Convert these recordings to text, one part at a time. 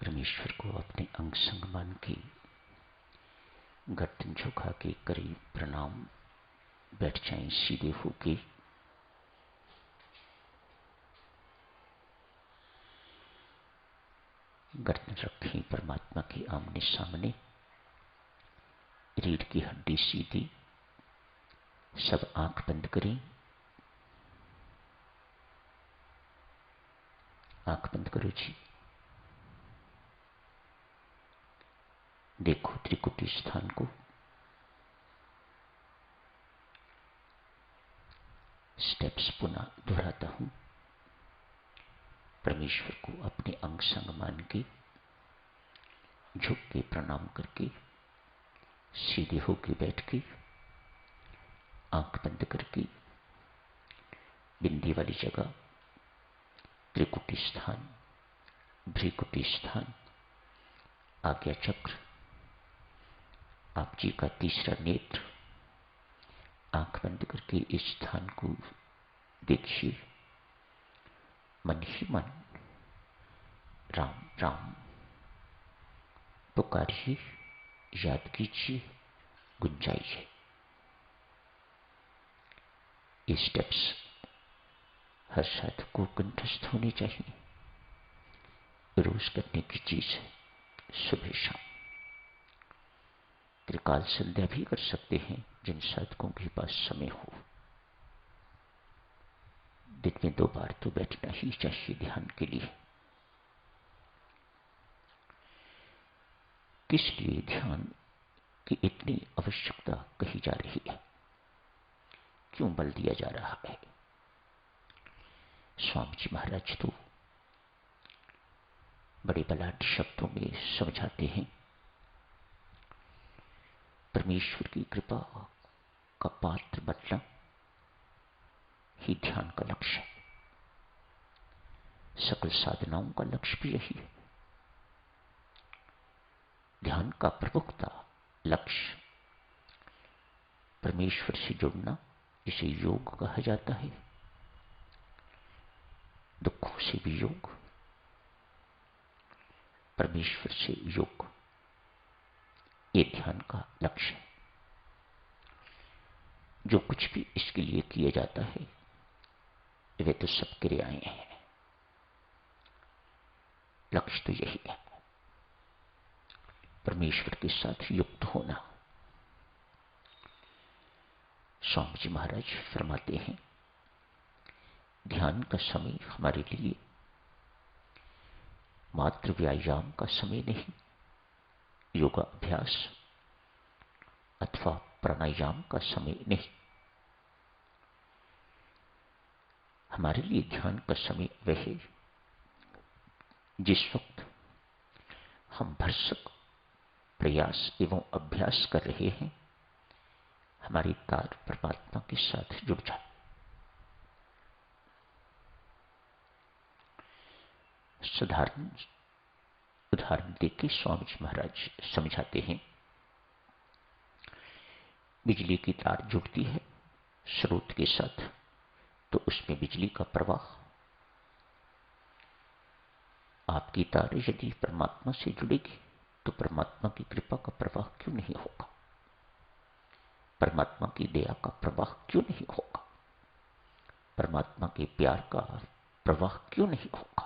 परमेश्वर को अपने अंग संग मान के गर्दन झुका के करीब प्रणाम, बैठ जाएं सीधे होके। गर्दन रखें परमात्मा के आमने सामने, रीढ़ की हड्डी सीधी, सब आंख बंद करें। आंख बंद करो जी। देखो त्रिकुटी स्थान को। स्टेप्स पुनः दोहराता हूं। परमेश्वर को अपने अंग संग मान के, झुक के प्रणाम करके, सीधे होके बैठ के, आंख बंद करके, बिंदी वाली जगह, त्रिकुटी स्थान, भ्रिकुटी स्थान, आज्ञा चक्र, आप जी का तीसरा नेत्र, आंख बंद करके इस स्थान को देखिए। मन ही मन राम राम पुकारिए, याद कीजिए, गुंजाइए। ये स्टेप्स हर साधक को कंठस्थ होने चाहिए। रोज करने की चीज है, सुबह शाम। त्रिकाल संध्या भी कर सकते हैं जिन साधकों के पास समय हो। दिन में 2 बार तो बैठना ही चाहिए ध्यान के लिए। किस लिए ध्यान की इतनी आवश्यकता कही जा रही है, क्यों बल दिया जा रहा है? स्वामी जी महाराज तो बड़े बलाढ्य शब्दों में समझाते हैं। परमेश्वर की कृपा का पात्र बनना ही ध्यान का लक्ष्य है। सकल साधनाओं का लक्ष्य भी यही है। ध्यान का प्रमुखता लक्ष्य परमेश्वर से जुड़ना, इसे योग कहा जाता है। दुखों से भी योग, परमेश्वर से योग, ये ध्यान का लक्ष्य है। जो कुछ भी इसके लिए किया जाता है वे तो सब क्रियाएं हैं, लक्ष्य तो यही है, परमेश्वर के साथ युक्त होना। स्वामी जी महाराज फरमाते हैं, ध्यान का समय हमारे लिए मात्र व्यायाम का समय नहीं, योगाभ्यास अथवा प्राणायाम का समय नहीं। हमारे लिए ध्यान का समय वह है जिस वक्त हम भरसक प्रयास एवं अभ्यास कर रहे हैं, हमारी तार परमात्मा के साथ जुड़ जाए। साधारण उदाहरण देके स्वामी जी महाराज समझाते हैं। बिजली की तार जुड़ती है स्रोत के साथ, तो उसमें बिजली का प्रवाह। आपकी तार यदि परमात्मा से जुड़ेगी तो परमात्मा की कृपा का प्रवाह क्यों नहीं होगा? परमात्मा की दया का प्रवाह क्यों नहीं होगा? परमात्मा के प्यार का प्रवाह क्यों नहीं होगा?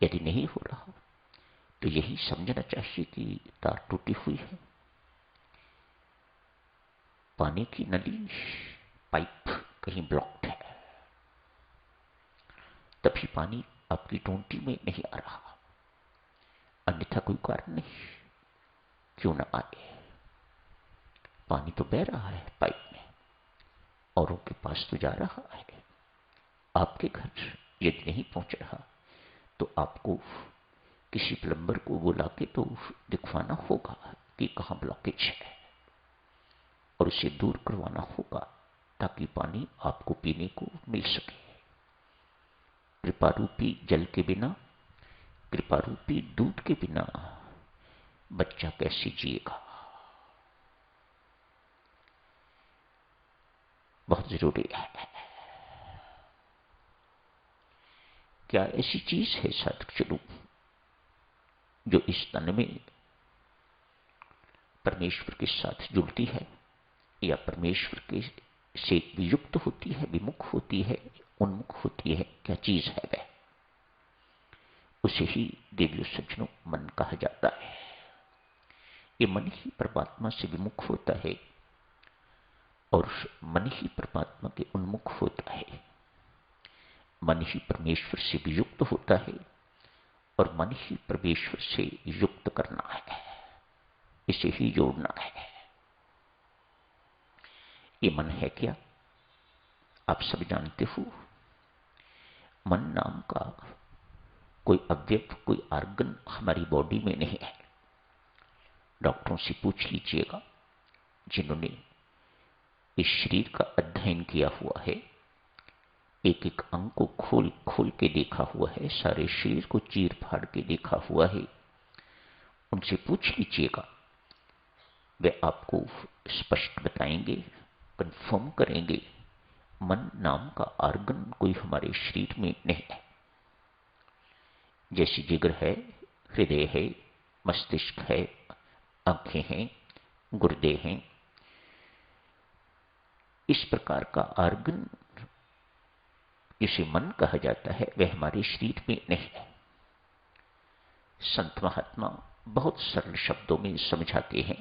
यदि नहीं हो रहा तो यही समझना चाहिए कि तार टूटी हुई है। पानी की नली, पाइप कहीं ब्लॉक्ड है, तभी पानी आपकी टोंटी में नहीं आ रहा, अन्यथा कोई कारण नहीं क्यों ना आए। पानी तो बह रहा है पाइप में, औरों के पास तो जा रहा है। आपके घर यदि नहीं पहुंच रहा तो आपको किसी प्लम्बर को बुला के तो दिखवाना होगा कि कहां ब्लॉकेज है और उसे दूर करवाना होगा ताकि पानी आपको पीने को मिल सके। कृपा रूपी जल के बिना, कृपा रूपी दूध के बिना बच्चा कैसे जिएगा? बहुत जरूरी है। क्या ऐसी चीज है साधक? चलो जो इस तन में परमेश्वर के साथ जुड़ती है या परमेश्वर के से वियुक्त होती है, विमुख होती है, उन्मुख होती है, क्या चीज है वह? उसे ही देवियों सज्जनों मन कहा जाता है। ये मन ही परमात्मा से विमुख होता है और मन ही परमात्मा के उन्मुख होता है। मन ही परमेश्वर से वियुक्त होता है और मन ही परमेश्वर से युक्त करना है, इसे ही जोड़ना है। ये मन है क्या? आप सब जानते हो, मन नाम का कोई अवयव, कोई ऑर्गन हमारी बॉडी में नहीं है। डॉक्टरों से पूछ लीजिएगा जिन्होंने इस शरीर का अध्ययन किया हुआ है, एक एक अंग को खोल खोल के देखा हुआ है, सारे शरीर को चीर फाड़ के देखा हुआ है, उनसे पूछ लीजिएगा, वे आपको स्पष्ट बताएंगे, कंफर्म करेंगे, मन नाम का ऑर्गन कोई हमारे शरीर में नहीं है। जैसे जिगर है, हृदय है, मस्तिष्क है, आंखें हैं, गुर्दे हैं, इस प्रकार का ऑर्गन जिसे मन कहा जाता है वह हमारे शरीर में नहीं है। संत महात्मा बहुत सरल शब्दों में समझाते हैं,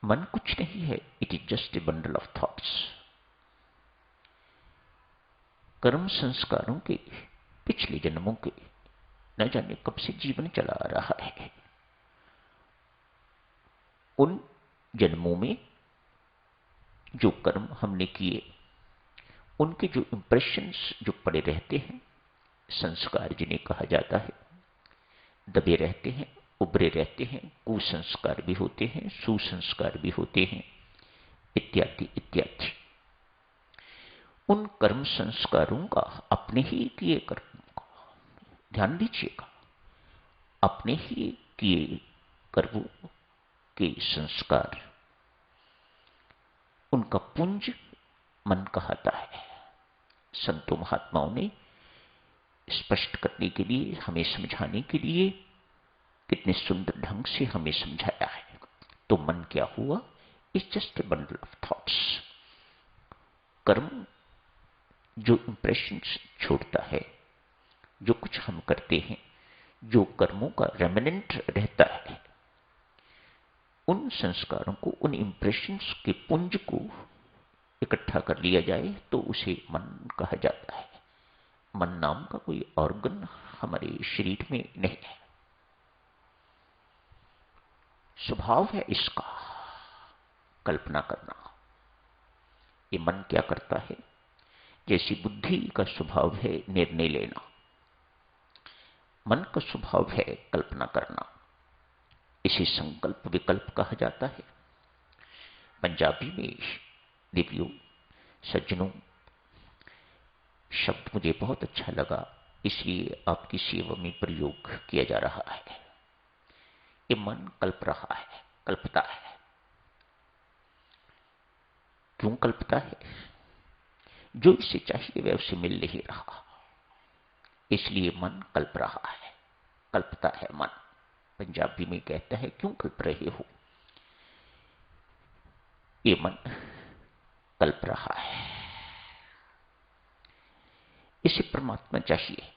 मन कुछ नहीं है, it is just a bundle of thoughts. कर्म संस्कारों के, पिछले जन्मों के, न जाने कब से जीवन चला आ रहा है, उन जन्मों में जो कर्म हमने किए, उनके जो इंप्रेशंस जो पड़े रहते हैं, संस्कार जिन्हें कहा जाता है, दबे रहते हैं, उभरे रहते हैं, कुसंस्कार भी होते हैं, सुसंस्कार भी होते हैं, इत्यादि इत्यादि। उन कर्म संस्कारों का, अपने ही किए कर्म का, ध्यान दीजिएगा, अपने ही किए कर्मों के संस्कार, उनका पुंज मन कहता है। संतों महात्माओं ने स्पष्ट करने के लिए, हमें समझाने के लिए कितने सुंदर ढंग से हमें समझाया है। तो मन क्या हुआ? It's just a bundle of thoughts. कर्म जो इंप्रेशन छोड़ता है, जो कुछ हम करते हैं, जो कर्मों का रेमिनेंट रहता है, उन संस्कारों को, उन इंप्रेशंस के पुंज को इकट्ठा कर लिया जाए तो उसे मन कहा जाता है। मन नाम का कोई ऑर्गन हमारे शरीर में नहीं है। स्वभाव है इसका कल्पना करना। ये मन क्या करता है? जैसी बुद्धि का स्वभाव है निर्णय लेना, मन का स्वभाव है कल्पना करना। इसे संकल्प विकल्प कहा जाता है। पंजाबी में देवियों सज्जनों शब्द मुझे बहुत अच्छा लगा, इसलिए आपकी सेवा में प्रयोग किया जा रहा है। ये मन कल्प रहा है, कल्पता है। क्यों कल्पता है? जो इसे चाहिए वह उसे मिल नहीं रहा, इसलिए मन कल्प रहा है, कल्पता है मन। पंजाबी में कहता है, क्यों कल्प रहे हो? ये मन कल्प रहा है। इसे परमात्मा चाहिए,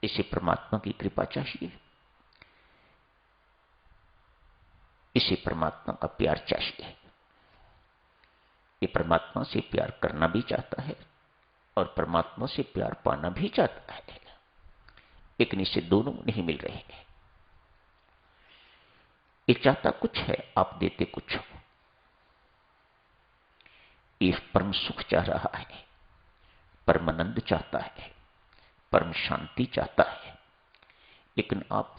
इसे परमात्मा की कृपा चाहिए, इसे परमात्मा का प्यार चाहिए। ये परमात्मा से प्यार करना भी चाहता है और परमात्मा से प्यार पाना भी चाहता है, लेकिन इसे दोनों नहीं मिल रहे हैं। ये चाहता कुछ है, आप देते कुछ हो। ये परम सुख चाह रहा है, परम आनंद चाहता है, परम शांति चाहता है, लेकिन आप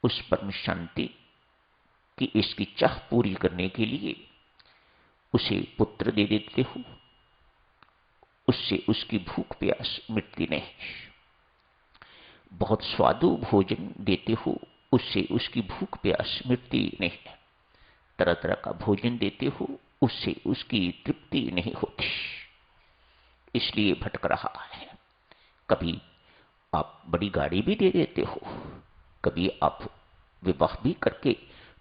उस परम शांति की इसकी चाह पूरी करने के लिए उसे पुत्र दे देते हो, उससे उसकी भूख प्यास मिटती नहीं। बहुत स्वादु भोजन देते हो, उससे उसकी भूख प्यास मिटती नहीं। तरह तरह का भोजन देते हो, उससे उसकी तृप्ति नहीं होती, इसलिए भटक रहा है। कभी आप बड़ी गाड़ी भी दे देते हो, कभी आप विवाह भी करके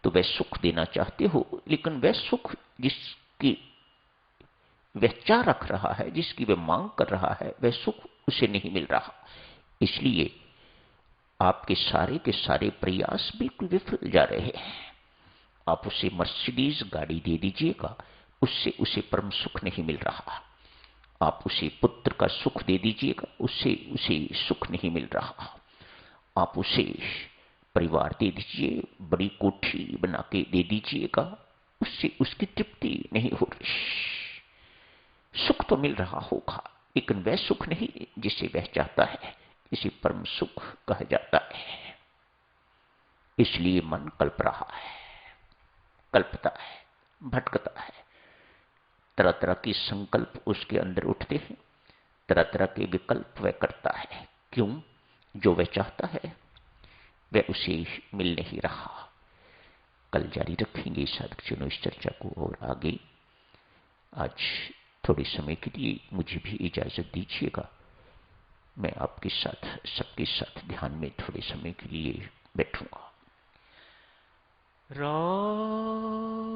तो वह सुख देना चाहते हो, लेकिन वह सुख जिसकी वह चाह रख रहा है, जिसकी वह मांग कर रहा है, वह सुख उसे नहीं मिल रहा। इसलिए आपके सारे के सारे प्रयास बिल्कुल विफल जा रहे हैं। आप उसे मर्सिडीज गाड़ी दे दीजिएगा, उससे उसे परम सुख नहीं मिल रहा। आप उसे पुत्र का सुख दे दीजिएगा, उससे उसे सुख नहीं मिल रहा। आप उसे परिवार दे दीजिए, बड़ी कोठी बना के दे दीजिएगा, उससे उसकी तृप्ति नहीं हो रही। सुख तो मिल रहा होगा, लेकिन वह सुख नहीं जिसे वह चाहता है, इसे परम सुख कहा जाता है। इसलिए मन कल्प रहा है, कल्पता है, भटकता है। तरह तरह के संकल्प उसके अंदर उठते हैं, तरह तरह के विकल्प वह करता है। क्यों? जो वह चाहता है वह उसे मिल नहीं रहा। कल जारी रखेंगे साधक इस चर्चा को और आगे। आज थोड़े समय के लिए मुझे भी इजाजत दीजिएगा। मैं आपके साथ, सबके साथ ध्यान में थोड़े समय के लिए बैठूंगा। राम